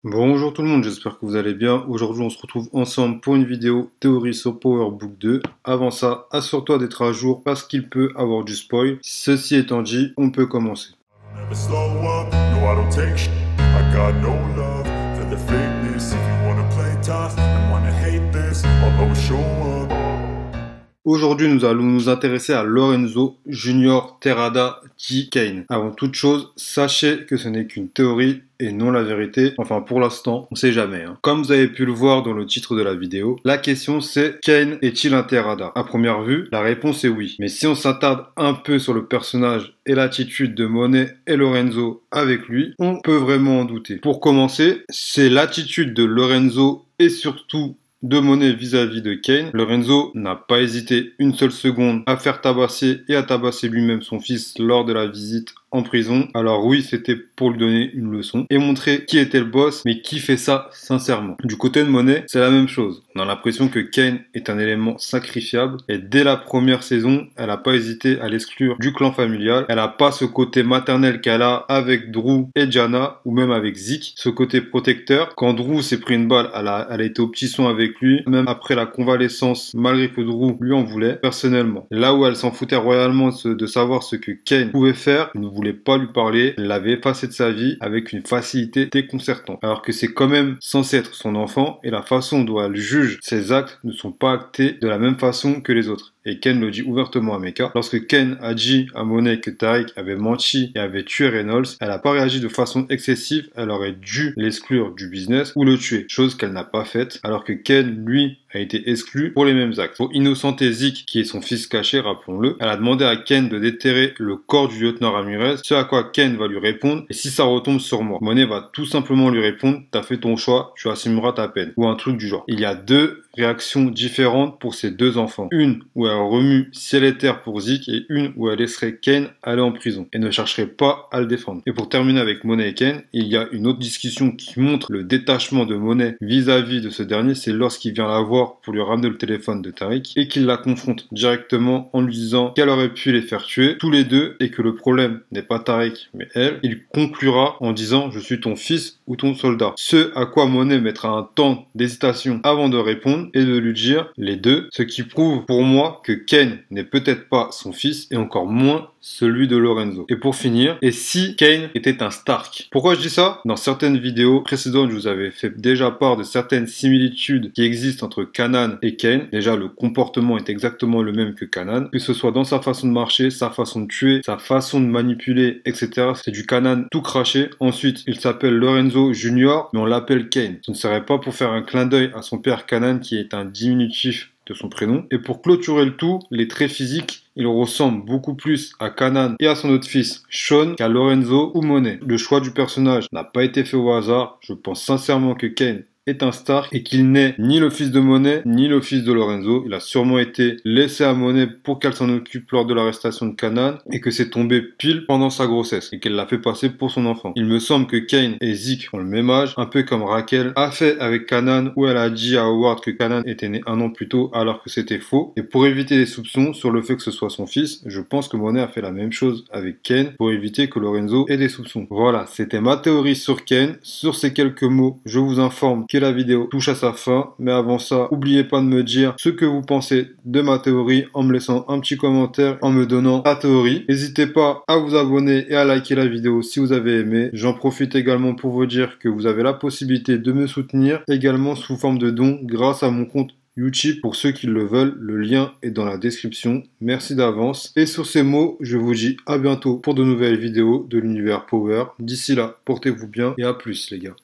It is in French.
Bonjour tout le monde, j'espère que vous allez bien. Aujourd'hui, on se retrouve ensemble pour une vidéo théorie sur Power Book 2. Avant ça, assure-toi d'être à jour parce qu'il peut avoir du spoil. Ceci étant dit, on peut commencer. Never slow up, no I don't take shit. I got no love for the fakeness. If you wanna play tough and wanna hate this, I'll always show up. Aujourd'hui, nous allons nous intéresser à Lorenzo Junior Terrada G. Kane. Avant toute chose, sachez que ce n'est qu'une théorie et non la vérité. Enfin, pour l'instant, on sait jamais. Comme vous avez pu le voir dans le titre de la vidéo, la question c'est Kane est-il un Terrada? À première vue, la réponse est oui. Mais si on s'attarde un peu sur le personnage et l'attitude de Monet et Lorenzo avec lui, on peut vraiment en douter. Pour commencer, c'est l'attitude de Lorenzo et surtout de Monet vis-à-vis de Kane. Lorenzo n'a pas hésité une seule seconde à faire tabasser et à tabasser lui-même son fils lors de la visite en prison. Alors oui, c'était pour lui donner une leçon et montrer qui était le boss, mais qui fait ça sincèrement. Du côté de Monet, c'est la même chose. On a l'impression que Kane est un élément sacrifiable et dès la première saison, elle n'a pas hésité à l'exclure du clan familial. Elle n'a pas ce côté maternel qu'elle a avec Drew et Jana ou même avec Zeke, ce côté protecteur. Quand Drew s'est pris une balle, elle a été au petit soin avec lui, même après la convalescence, malgré que Drew lui en voulait, personnellement. Là où elle s'en foutait royalement de savoir ce que Kane pouvait faire, il ne voulait pas lui parler, elle l'avait effacé de sa vie avec une facilité déconcertante. Alors que c'est quand même censé être son enfant et la façon dont elle juge ses actes ne sont pas actés de la même façon que les autres. Et Ken le dit ouvertement à Mecca. Lorsque Ken a dit à Monet que Tariq avait menti et avait tué Reynolds, elle n'a pas réagi de façon excessive, elle aurait dû l'exclure du business ou le tuer, chose qu'elle n'a pas faite, alors que Ken, lui, a été exclu pour les mêmes actes. Pour innocenter Zeke, qui est son fils caché, rappelons-le, elle a demandé à Ken de déterrer le corps du lieutenant Ramirez, ce à quoi Ken va lui répondre, et si ça retombe sur moi, Monet va tout simplement lui répondre, t'as fait ton choix, tu assumeras ta peine, ou un truc du genre. Il y a deux réactions différentes pour ces deux enfants. Une où elle remue ciel et terre pour Zeke et une où elle laisserait Kane aller en prison et ne chercherait pas à le défendre. Et pour terminer avec Monet et Kane, il y a une autre discussion qui montre le détachement de Monet vis-à-vis de ce dernier, c'est lorsqu'il vient la voir pour lui ramener le téléphone de Tariq et qu'il la confronte directement en lui disant qu'elle aurait pu les faire tuer tous les deux et que le problème n'est pas Tariq mais elle. Il conclura en disant je suis ton fils ou ton soldat. Ce à quoi Monet mettra un temps d'hésitation avant de répondre et de lui dire les deux, ce qui prouve pour moi que Kane n'est peut-être pas son fils et encore moins celui de Lorenzo. Et pour finir, et si Kane était un Stark? Pourquoi je dis ça? Dans certaines vidéos précédentes, je vous avais fait déjà part de certaines similitudes qui existent entre Kanan et Kane. Déjà, le comportement est exactement le même que Kanan, que ce soit dans sa façon de marcher, sa façon de tuer, sa façon de manipuler, etc. C'est du Kanan tout craché. Ensuite, il s'appelle Lorenzo Junior, mais on l'appelle Kane. Ce ne serait pas pour faire un clin d'œil à son père Kanan qui est un diminutif de son prénom. Et pour clôturer le tout, les traits physiques, il ressemble beaucoup plus à Kanan et à son autre fils, Sean, qu'à Lorenzo ou Monet. Le choix du personnage n'a pas été fait au hasard. Je pense sincèrement que Kane est un Stark et qu'il n'est ni le fils de Monet ni le fils de Lorenzo. Il a sûrement été laissé à Monet pour qu'elle s'en occupe lors de l'arrestation de Kanan et que c'est tombé pile pendant sa grossesse et qu'elle l'a fait passer pour son enfant. Il me semble que Kane et Zeke ont le même âge, un peu comme Raquel a fait avec Kanan où elle a dit à Howard que Kanan était né un an plus tôt alors que c'était faux. Et pour éviter les soupçons sur le fait que ce soit son fils, je pense que Monet a fait la même chose avec Kane pour éviter que Lorenzo ait des soupçons. Voilà, c'était ma théorie sur Kane. Sur ces quelques mots, je vous informe que la vidéo touche à sa fin, mais avant ça, n'oubliez pas de me dire ce que vous pensez de ma théorie en me laissant un petit commentaire, en me donnant ta théorie. N'hésitez pas à vous abonner et à liker la vidéo si vous avez aimé. J'en profite également pour vous dire que vous avez la possibilité de me soutenir également sous forme de don grâce à mon compte YouTube pour ceux qui le veulent. Le lien est dans la description. Merci d'avance. Et sur ces mots, je vous dis à bientôt pour de nouvelles vidéos de l'univers Power. D'ici là, portez-vous bien et à plus les gars.